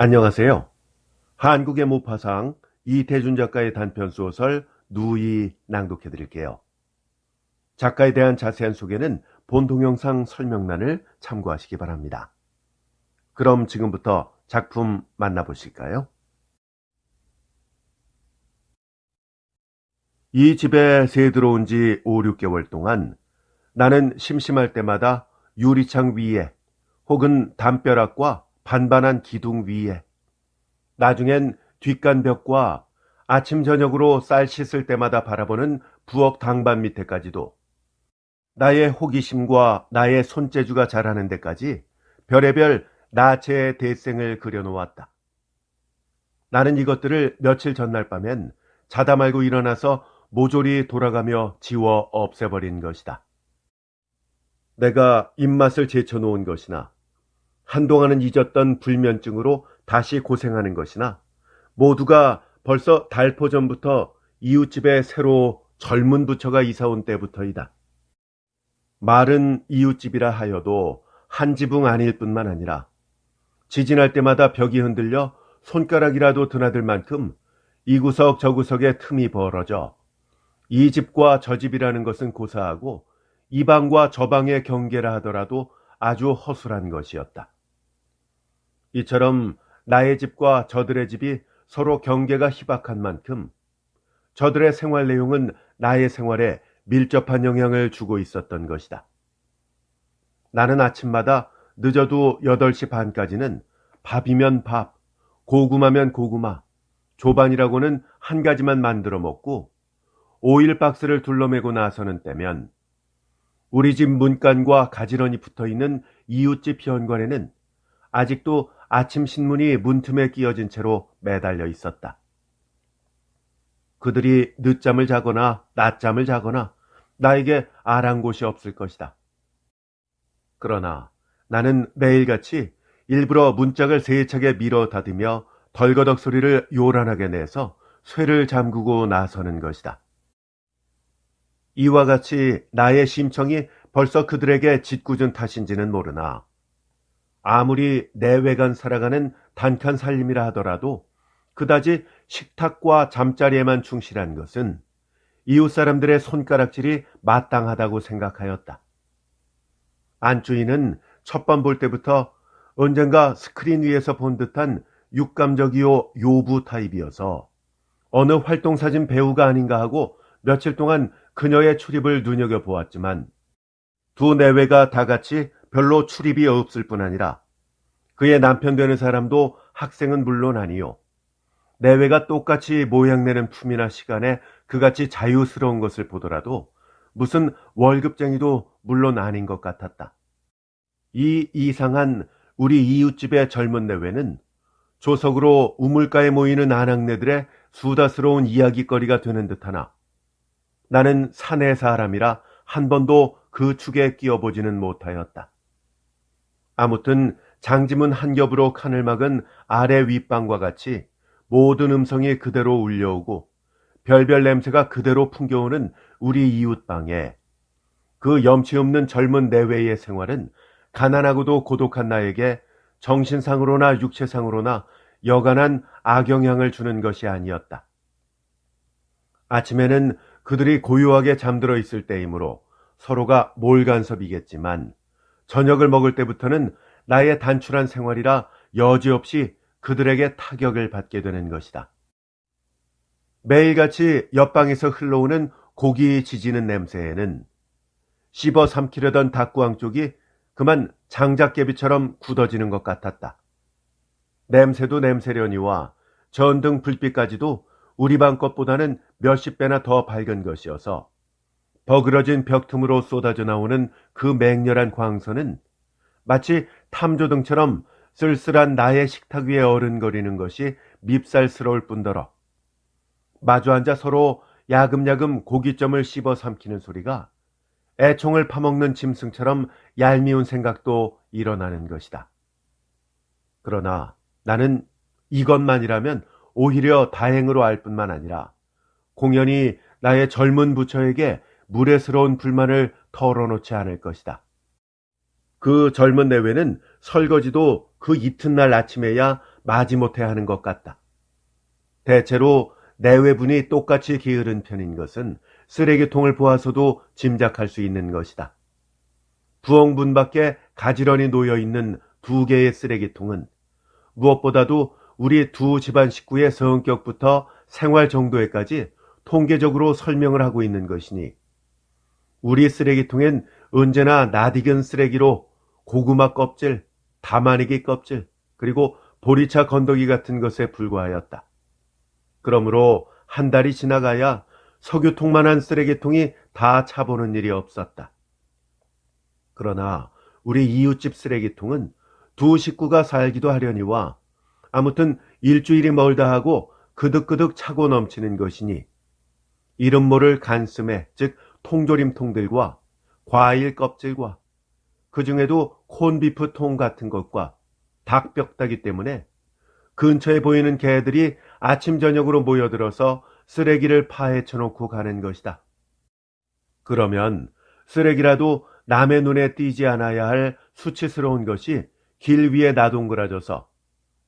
안녕하세요. 한국의 모파상 이태준 작가의 단편소설 누이 낭독해 드릴게요. 작가에 대한 자세한 소개는 본 동영상 설명란을 참고하시기 바랍니다. 그럼 지금부터 작품 만나보실까요? 이 집에 새 들어온 지 5, 6개월 동안 나는 심심할 때마다 유리창 위에 혹은 담벼락과 반반한 기둥 위에 나중엔 뒷간벽과 아침 저녁으로 쌀 씻을 때마다 바라보는 부엌 당반 밑에까지도 나의 호기심과 나의 손재주가 자라는 데까지 별의별 나체의 대생을 그려놓았다. 나는 이것들을 며칠 전날 밤엔 자다 말고 일어나서 모조리 돌아가며 지워 없애버린 것이다. 내가 입맛을 제쳐놓은 것이나 한동안은 잊었던 불면증으로 다시 고생하는 것이나 모두가 벌써 달포 전부터 이웃집에 새로 젊은 부처가 이사온 때부터이다. 말은 이웃집이라 하여도 한 지붕 아닐 뿐만 아니라 지진할 때마다 벽이 흔들려 손가락이라도 드나들 만큼 이 구석 저 구석에 틈이 벌어져 이 집과 저 집이라는 것은 고사하고 이 방과 저 방의 경계라 하더라도 아주 허술한 것이었다. 이처럼 나의 집과 저들의 집이 서로 경계가 희박한 만큼 저들의 생활 내용은 나의 생활에 밀접한 영향을 주고 있었던 것이다. 나는 아침마다 늦어도 8시 반까지는 밥이면 밥, 고구마면 고구마, 조반이라고는 한 가지만 만들어 먹고 오일 박스를 둘러매고 나서는 때면 우리 집 문간과 가지런히 붙어있는 이웃집 현관에는 아직도 아침 신문이 문틈에 끼어진 채로 매달려 있었다. 그들이 늦잠을 자거나 낮잠을 자거나 나에게 아랑 곳이 없을 것이다. 그러나 나는 매일같이 일부러 문짝을 세차게 밀어 닫으며 덜거덕 소리를 요란하게 내서 쇠를 잠그고 나서는 것이다. 이와 같이 나의 심청이 벌써 그들에게 짓궂은 탓인지는 모르나 아무리 내외간 살아가는 단칸 살림이라 하더라도 그다지 식탁과 잠자리에만 충실한 것은 이웃 사람들의 손가락질이 마땅하다고 생각하였다. 안주인은 첫밤 볼 때부터 언젠가 스크린 위에서 본 듯한 육감적이요 요부 타입이어서 어느 활동사진 배우가 아닌가 하고 며칠 동안 그녀의 출입을 눈여겨보았지만 두 내외가 다 같이 별로 출입이 없을 뿐 아니라 그의 남편 되는 사람도 학생은 물론 아니요. 내외가 똑같이 모양내는 품이나 시간에 그같이 자유스러운 것을 보더라도 무슨 월급쟁이도 물론 아닌 것 같았다. 이 이상한 우리 이웃집의 젊은 내외는 조석으로 우물가에 모이는 아낙네들의 수다스러운 이야기거리가 되는 듯하나 나는 사내 사람이라 한 번도 그 축에 끼어보지는 못하였다. 아무튼 장지문 한 겹으로 칸을 막은 아래 윗방과 같이 모든 음성이 그대로 울려오고 별별 냄새가 그대로 풍겨오는 우리 이웃방에 그 염치 없는 젊은 내외의 생활은 가난하고도 고독한 나에게 정신상으로나 육체상으로나 여간한 악영향을 주는 것이 아니었다. 아침에는 그들이 고요하게 잠들어 있을 때이므로 서로가 몰간섭이겠지만 저녁을 먹을 때부터는 나의 단출한 생활이라 여지없이 그들에게 타격을 받게 되는 것이다. 매일같이 옆방에서 흘러오는 고기 지지는 냄새에는 씹어 삼키려던 닭구앙 쪽이 그만 장작개비처럼 굳어지는 것 같았다. 냄새도 냄새려니와 전등 불빛까지도 우리 방 것보다는 몇십 배나 더 밝은 것이어서 버그러진 벽 틈으로 쏟아져 나오는 그 맹렬한 광선은 마치 탐조등처럼 쓸쓸한 나의 식탁 위에 어른거리는 것이 밉살스러울 뿐더러 마주 앉아 서로 야금야금 고깃점을 씹어 삼키는 소리가 애총을 파먹는 짐승처럼 얄미운 생각도 일어나는 것이다. 그러나 나는 이것만이라면 오히려 다행으로 알 뿐만 아니라 공연히 나의 젊은 부처에게 무례스러운 불만을 털어놓지 않을 것이다. 그 젊은 내외는 설거지도 그 이튿날 아침에야 마지못해 하는 것 같다. 대체로 내외분이 똑같이 게으른 편인 것은 쓰레기통을 보아서도 짐작할 수 있는 것이다. 부엌문 밖에 가지런히 놓여있는 두 개의 쓰레기통은 무엇보다도 우리 두 집안 식구의 성격부터 생활 정도에까지 통계적으로 설명을 하고 있는 것이니 우리 쓰레기통엔 언제나 낯익은 쓰레기로 고구마 껍질, 다마니기 껍질, 그리고 보리차 건더기 같은 것에 불과하였다. 그러므로 한 달이 지나가야 석유통만한 쓰레기통이 다 차보는 일이 없었다. 그러나 우리 이웃집 쓰레기통은 두 식구가 살기도 하려니와 아무튼 일주일이 멀다 하고 그득그득 차고 넘치는 것이니 이름 모를 간스매, 즉 통조림통들과 과일 껍질과 그 중에도 콘비프 통 같은 것과 닭뼈다귀 때문에 근처에 보이는 개들이 아침 저녁으로 모여들어서 쓰레기를 파헤쳐 놓고 가는 것이다. 그러면 쓰레기라도 남의 눈에 띄지 않아야 할 수치스러운 것이 길 위에 나동그라져서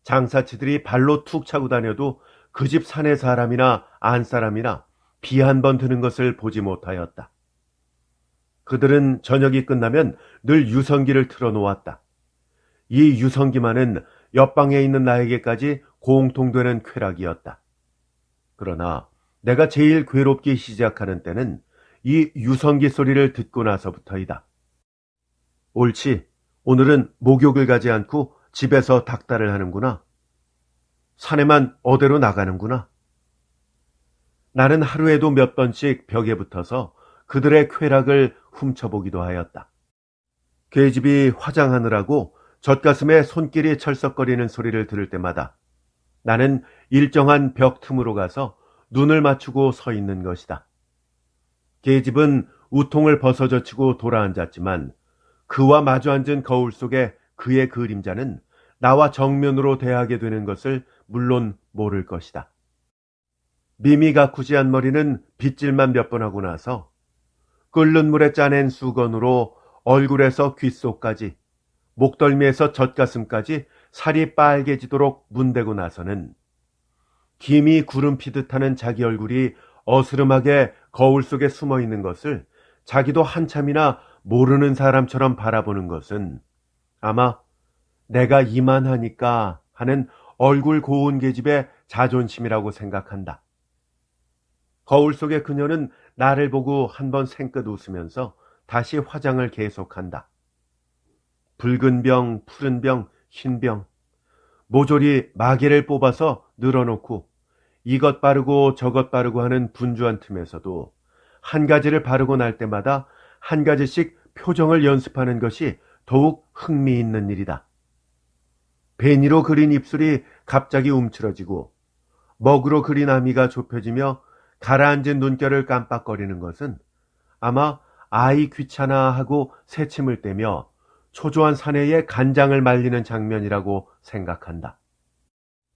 장사치들이 발로 툭 차고 다녀도 그 집 사내 사람이나 안 사람이나 비 한 번 드는 것을 보지 못하였다. 그들은 저녁이 끝나면 늘 유성기를 틀어놓았다. 이 유성기만은 옆방에 있는 나에게까지 공통되는 쾌락이었다. 그러나 내가 제일 괴롭기 시작하는 때는 이 유성기 소리를 듣고 나서부터이다. 옳지, 오늘은 목욕을 가지 않고 집에서 닥달을 하는구나. 산에만 어디로 나가는구나. 나는 하루에도 몇 번씩 벽에 붙어서 그들의 쾌락을 훔쳐보기도 하였다. 계집이 화장하느라고 젖가슴에 손길이 철썩거리는 소리를 들을 때마다 나는 일정한 벽 틈으로 가서 눈을 맞추고 서 있는 것이다. 계집은 우통을 벗어젖히고 돌아앉았지만 그와 마주 앉은 거울 속에 그의 그림자는 나와 정면으로 대하게 되는 것을 물론 모를 것이다. 미미가쿠지한 머리는 빗질만 몇 번 하고 나서 끓는 물에 짜낸 수건으로 얼굴에서 귓속까지 목덜미에서 젖가슴까지 살이 빨개지도록 문대고 나서는 김이 구름 피듯 하는 자기 얼굴이 어스름하게 거울 속에 숨어 있는 것을 자기도 한참이나 모르는 사람처럼 바라보는 것은 아마 내가 이만하니까 하는 얼굴 고운 계집의 자존심이라고 생각한다. 거울 속의 그녀는 나를 보고 한번 생긋 웃으면서 다시 화장을 계속한다. 붉은 병, 푸른 병, 흰 병, 모조리 마개를 뽑아서 늘어놓고 이것 바르고 저것 바르고 하는 분주한 틈에서도 한 가지를 바르고 날 때마다 한 가지씩 표정을 연습하는 것이 더욱 흥미있는 일이다. 베니로 그린 입술이 갑자기 움츠러지고 먹으로 그린 아미가 좁혀지며 가라앉은 눈결을 깜빡거리는 것은 아마 아이 귀찮아 하고 새침을 떼며 초조한 사내의 간장을 말리는 장면이라고 생각한다.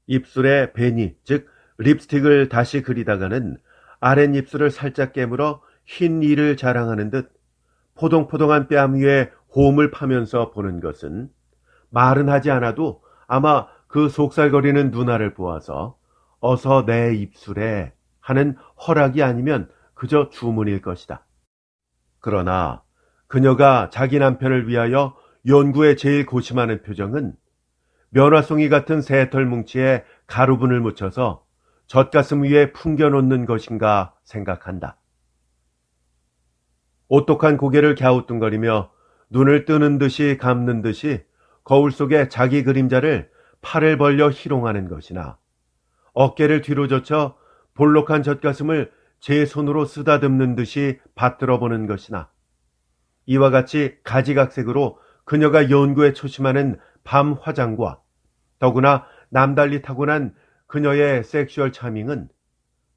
입술에 베니, 즉 립스틱을 다시 그리다가는 아랫입술을 살짝 깨물어 흰 이를 자랑하는 듯 포동포동한 뺨 위에 홈을 파면서 보는 것은 말은 하지 않아도 아마 그 속살거리는 누나를 보아서 어서 내 입술에 하는 허락이 아니면 그저 주문일 것이다. 그러나 그녀가 자기 남편을 위하여 연구에 제일 고심하는 표정은 면화송이 같은 새털 뭉치에 가루분을 묻혀서 젖가슴 위에 풍겨놓는 것인가 생각한다. 오똑한 고개를 갸우뚱거리며 눈을 뜨는 듯이 감는 듯이 거울 속에 자기 그림자를 팔을 벌려 희롱하는 것이나 어깨를 뒤로 젖혀 볼록한 젖가슴을 제 손으로 쓰다듬는 듯이 받들어 보는 것이나 이와 같이 가지각색으로 그녀가 연구에 초심하는 밤 화장과 더구나 남달리 타고난 그녀의 섹슈얼 차밍은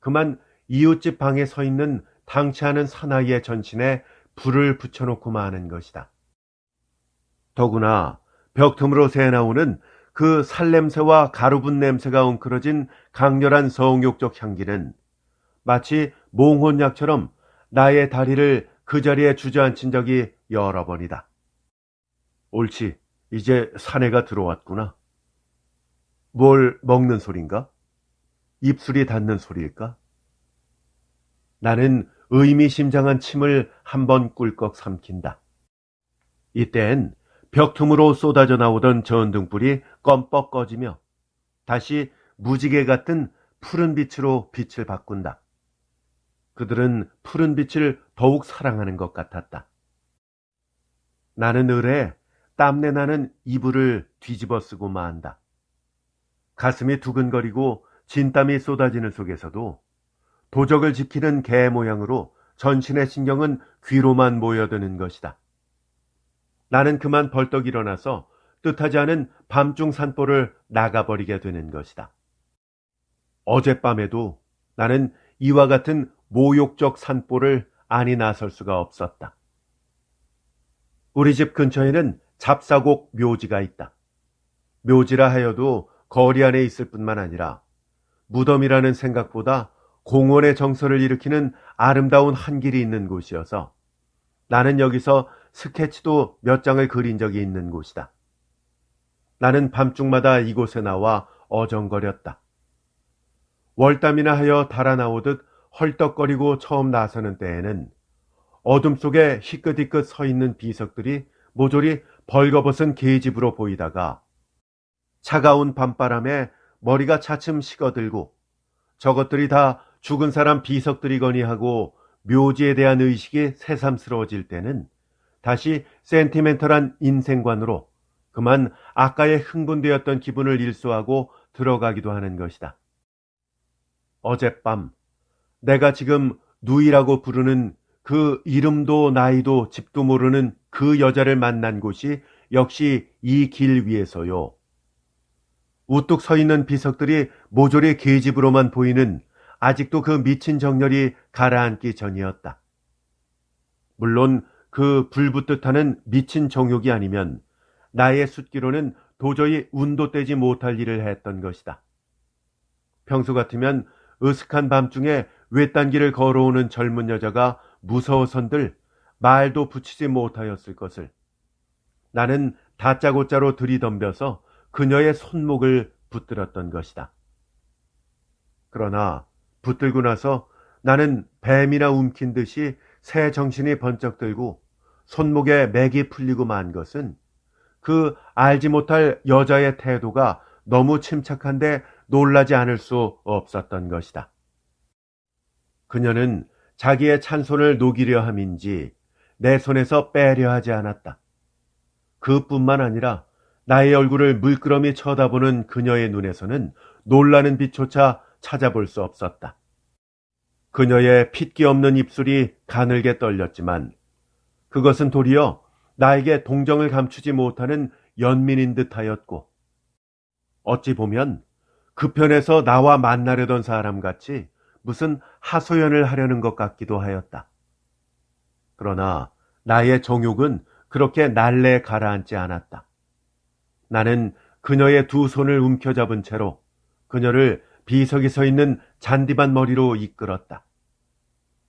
그만 이웃집 방에 서 있는 당치 않은 사나이의 전신에 불을 붙여놓고 마는 것이다. 더구나 벽 틈으로 새나오는 그 살냄새와 가루분 냄새가 엉클어진 강렬한 성욕적 향기는 마치 몽혼약처럼 나의 다리를 그 자리에 주저앉힌 적이 여러 번이다. 옳지, 이제 사내가 들어왔구나. 뭘 먹는 소린가? 입술이 닿는 소리일까? 나는 의미심장한 침을 한번 꿀꺽 삼킨다. 이땐 벽틈으로 쏟아져 나오던 전등불이 껌뻑 꺼지며 다시 무지개 같은 푸른 빛으로 빛을 바꾼다. 그들은 푸른 빛을 더욱 사랑하는 것 같았다. 나는 을에 땀내 나는 이불을 뒤집어 쓰고 만다. 가슴이 두근거리고 진땀이 쏟아지는 속에서도 도적을 지키는 개 모양으로 전신의 신경은 귀로만 모여드는 것이다. 나는 그만 벌떡 일어나서 뜻하지 않은 밤중 산보를 나가버리게 되는 것이다. 어젯밤에도 나는 이와 같은 모욕적 산보를 아니 나설 수가 없었다. 우리 집 근처에는 잡사곡 묘지가 있다. 묘지라 하여도 거리 안에 있을 뿐만 아니라 무덤이라는 생각보다 공원의 정서를 일으키는 아름다운 한길이 있는 곳이어서 나는 여기서 스케치도 몇 장을 그린 적이 있는 곳이다. 나는 밤중마다 이곳에 나와 어정거렸다. 월담이나 하여 달아나오듯 헐떡거리고 처음 나서는 때에는 어둠 속에 희끗희끗 서 있는 비석들이 모조리 벌거벗은 계집으로 보이다가 차가운 밤바람에 머리가 차츰 식어들고 저것들이 다 죽은 사람 비석들이거니 하고 묘지에 대한 의식이 새삼스러워질 때는 다시 센티멘털한 인생관으로 그만 아까의 흥분되었던 기분을 일소하고 들어가기도 하는 것이다. 어젯밤 내가 지금 누이라고 부르는 그 이름도 나이도 집도 모르는 그 여자를 만난 곳이 역시 이 길 위에서요. 우뚝 서 있는 비석들이 모조리 계집으로만 보이는 아직도 그 미친 정열이 가라앉기 전이었다. 물론 그 불붙듯하는 미친 정욕이 아니면 나의 숫기로는 도저히 운도 떼지 못할 일을 했던 것이다. 평소 같으면 으슥한 밤중에 외딴 길을 걸어오는 젊은 여자가 무서워선들 말도 붙이지 못하였을 것을 나는 다짜고짜로 들이덤벼서 그녀의 손목을 붙들었던 것이다. 그러나 붙들고 나서 나는 뱀이나 움킨 듯이 새 정신이 번쩍 들고 손목에 맥이 풀리고 만 것은 그 알지 못할 여자의 태도가 너무 침착한데 놀라지 않을 수 없었던 것이다. 그녀는 자기의 찬손을 녹이려 함인지 내 손에서 빼려 하지 않았다. 그뿐만 아니라 나의 얼굴을 물끄러미 쳐다보는 그녀의 눈에서는 놀라는 빛조차 찾아볼 수 없었다. 그녀의 핏기 없는 입술이 가늘게 떨렸지만 그것은 도리어 나에게 동정을 감추지 못하는 연민인 듯하였고 어찌 보면 그 편에서 나와 만나려던 사람같이 무슨 하소연을 하려는 것 같기도 하였다. 그러나 나의 정욕은 그렇게 날래 가라앉지 않았다. 나는 그녀의 두 손을 움켜잡은 채로 그녀를 비석이 서 있는 잔디밭 머리로 이끌었다.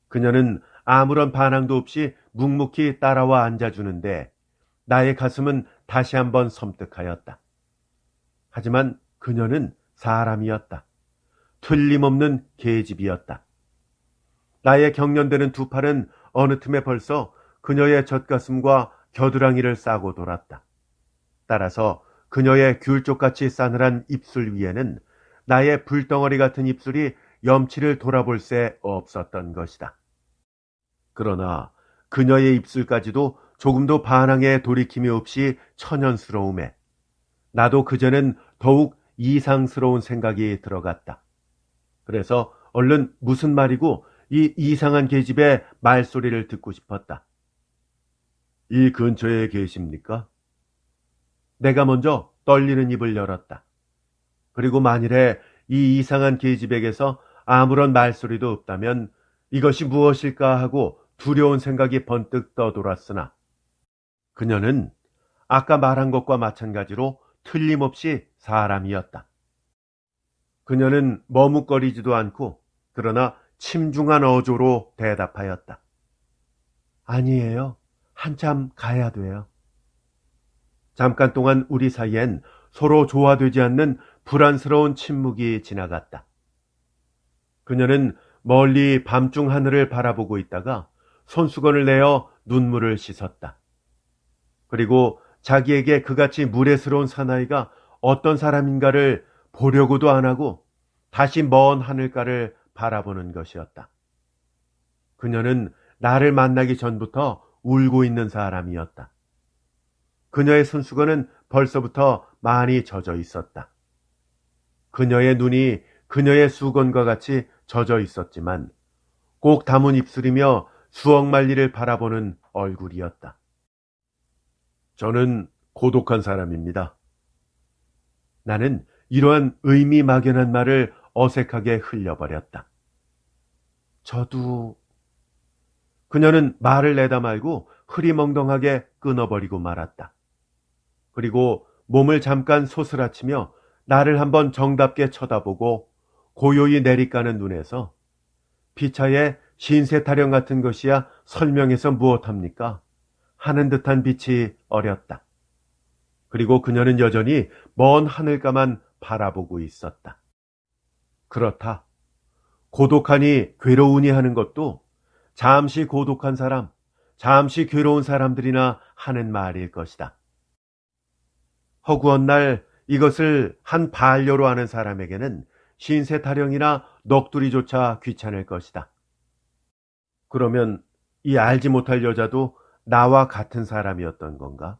그녀는 아무런 반항도 없이 묵묵히 따라와 앉아주는데 나의 가슴은 다시 한번 섬뜩하였다. 하지만 그녀는 사람이었다. 틀림없는 계집이었다. 나의 경련되는 두 팔은 어느 틈에 벌써 그녀의 젖가슴과 겨드랑이를 싸고 돌았다. 따라서 그녀의 귤쪽같이 싸늘한 입술 위에는 나의 불덩어리 같은 입술이 염치를 돌아볼 새 없었던 것이다. 그러나 그녀의 입술까지도 조금도 반항에 돌이킴이 없이 천연스러움에 나도 그전엔 더욱 이상스러운 생각이 들어갔다. 그래서 얼른 무슨 말이고 이 이상한 계집의 말소리를 듣고 싶었다. 이 근처에 계십니까? 내가 먼저 떨리는 입을 열었다. 그리고 만일에 이 이상한 계집에게서 아무런 말소리도 없다면 이것이 무엇일까 하고 두려운 생각이 번뜩 떠돌았으나 그녀는 아까 말한 것과 마찬가지로 틀림없이 사람이었다. 그녀는 머뭇거리지도 않고 그러나 침중한 어조로 대답하였다. 아니에요. 한참 가야 돼요. 잠깐 동안 우리 사이엔 서로 조화되지 않는 불안스러운 침묵이 지나갔다. 그녀는 멀리 밤중 하늘을 바라보고 있다가 손수건을 내어 눈물을 씻었다. 그리고 자기에게 그같이 무례스러운 사나이가 어떤 사람인가를 보려고도 안 하고 다시 먼 하늘가를 바라보는 것이었다. 그녀는 나를 만나기 전부터 울고 있는 사람이었다. 그녀의 손수건은 벌써부터 많이 젖어 있었다. 그녀의 눈이 그녀의 수건과 같이 젖어 있었지만 꼭 담은 입술이며 수억 만리를 바라보는 얼굴이었다. 저는 고독한 사람입니다. 나는 이러한 의미 막연한 말을 어색하게 흘려버렸다. 저도... 그녀는 말을 내다 말고 흐리멍덩하게 끊어버리고 말았다. 그리고 몸을 잠깐 소스라치며 나를 한번 정답게 쳐다보고 고요히 내리까는 눈에서 피차에 신세 타령 같은 것이야 설명해서 무엇합니까? 하는 듯한 빛이 어렸다. 그리고 그녀는 여전히 먼 하늘가만 바라보고 있었다. 그렇다. 고독하니 괴로우니 하는 것도 잠시 고독한 사람, 잠시 괴로운 사람들이나 하는 말일 것이다. 허구한 날 이것을 한 반려로 하는 사람에게는 신세 타령이나 넋두리조차 귀찮을 것이다. 그러면 이 알지 못할 여자도 나와 같은 사람이었던 건가?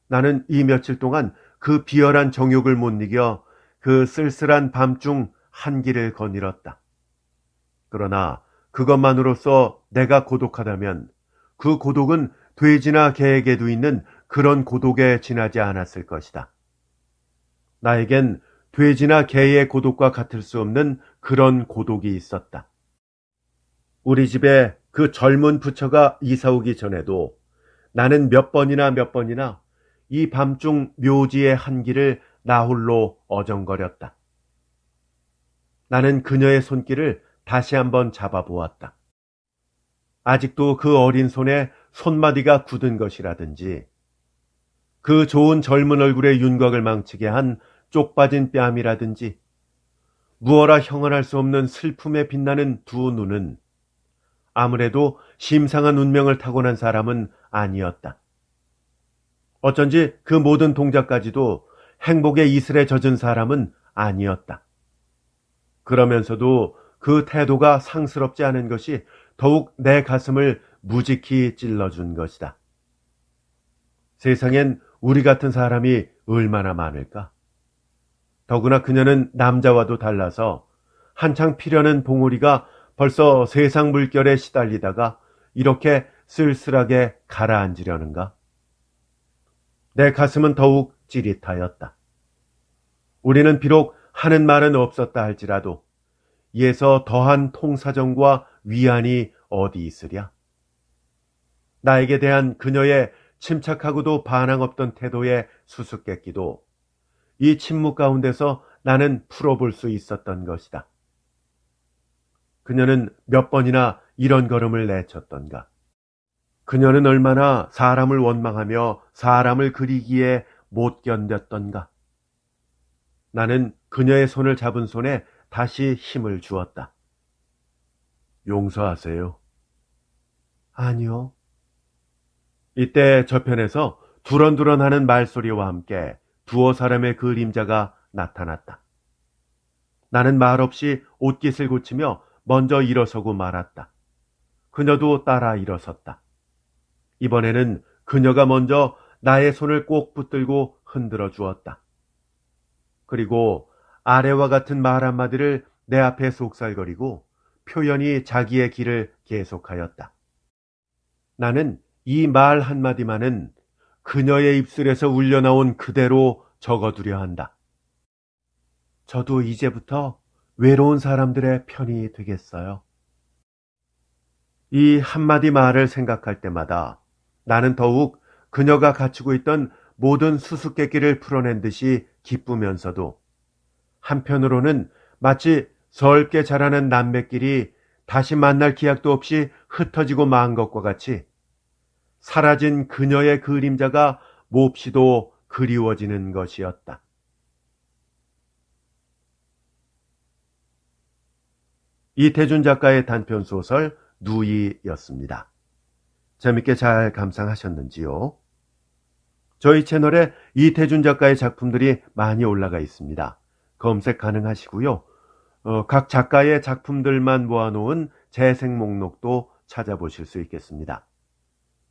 나는 이 며칠 동안 그 비열한 정욕을 못 이겨 그 쓸쓸한 밤중 한길을 거닐었다. 그러나 그것만으로써 내가 고독하다면 그 고독은 돼지나 개에게도 있는 그런 고독에 지나지 않았을 것이다. 나에겐 돼지나 개의 고독과 같을 수 없는 그런 고독이 있었다. 우리 집에 그 젊은 부처가 이사 오기 전에도 나는 몇 번이나 이 밤중 묘지의 한길을 나홀로 어정거렸다. 나는 그녀의 손길을 다시 한번 잡아보았다. 아직도 그 어린 손에 손마디가 굳은 것이라든지 그 좋은 젊은 얼굴의 윤곽을 망치게 한 쪽빠진 뺨이라든지 무어라 형언할 수 없는 슬픔에 빛나는 두 눈은 아무래도 심상한 운명을 타고난 사람은 아니었다. 어쩐지 그 모든 동작까지도 행복의 이슬에 젖은 사람은 아니었다. 그러면서도 그 태도가 상스럽지 않은 것이 더욱 내 가슴을 무직히 찔러준 것이다. 세상엔 우리 같은 사람이 얼마나 많을까? 더구나 그녀는 남자와도 달라서 한창 피려는 봉우리가 벌써 세상 물결에 시달리다가 이렇게 쓸쓸하게 가라앉으려는가? 내 가슴은 더욱 찌릿하였다. 우리는 비록 하는 말은 없었다 할지라도 이에서 더한 통사정과 위안이 어디 있으랴? 나에게 대한 그녀의 침착하고도 반항 없던 태도의 수수께끼도 이 침묵 가운데서 나는 풀어볼 수 있었던 것이다. 그녀는 몇 번이나 이런 걸음을 내쳤던가? 그녀는 얼마나 사람을 원망하며 사람을 그리기에 못 견뎠던가? 나는 그녀의 손을 잡은 손에 다시 힘을 주었다. 용서하세요. 아니요. 이때 저편에서 두런두런하는 말소리와 함께 두어 사람의 그림자가 나타났다. 나는 말없이 옷깃을 고치며 먼저 일어서고 말았다. 그녀도 따라 일어섰다. 이번에는 그녀가 먼저 나의 손을 꼭 붙들고 흔들어 주었다. 그리고 아래와 같은 말 한마디를 내 앞에 속살거리고 표현이 자기의 길을 계속하였다. 나는 이 말 한마디만은 그녀의 입술에서 울려나온 그대로 적어두려 한다. 저도 이제부터 외로운 사람들의 편이 되겠어요. 이 한마디 말을 생각할 때마다 나는 더욱 그녀가 갖추고 있던 모든 수수께끼를 풀어낸 듯이 기쁘면서도 한편으로는 마치 넓게 자라는 남매끼리 다시 만날 기약도 없이 흩어지고 만 것과 같이 사라진 그녀의 그림자가 몹시도 그리워지는 것이었다. 이태준 작가의 단편소설 누이였습니다. 재밌게 잘 감상하셨는지요? 저희 채널에 이태준 작가의 작품들이 많이 올라가 있습니다. 검색 가능하시고요. 각 작가의 작품들만 모아놓은 재생 목록도 찾아보실 수 있겠습니다.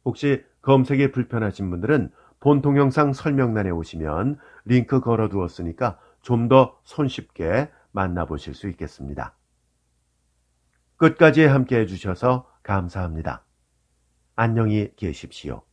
혹시 검색이 불편하신 분들은 본 동영상 설명란에 오시면 링크 걸어두었으니까 좀 더 손쉽게 만나보실 수 있겠습니다. 끝까지 함께 해주셔서 감사합니다. 안녕히 계십시오.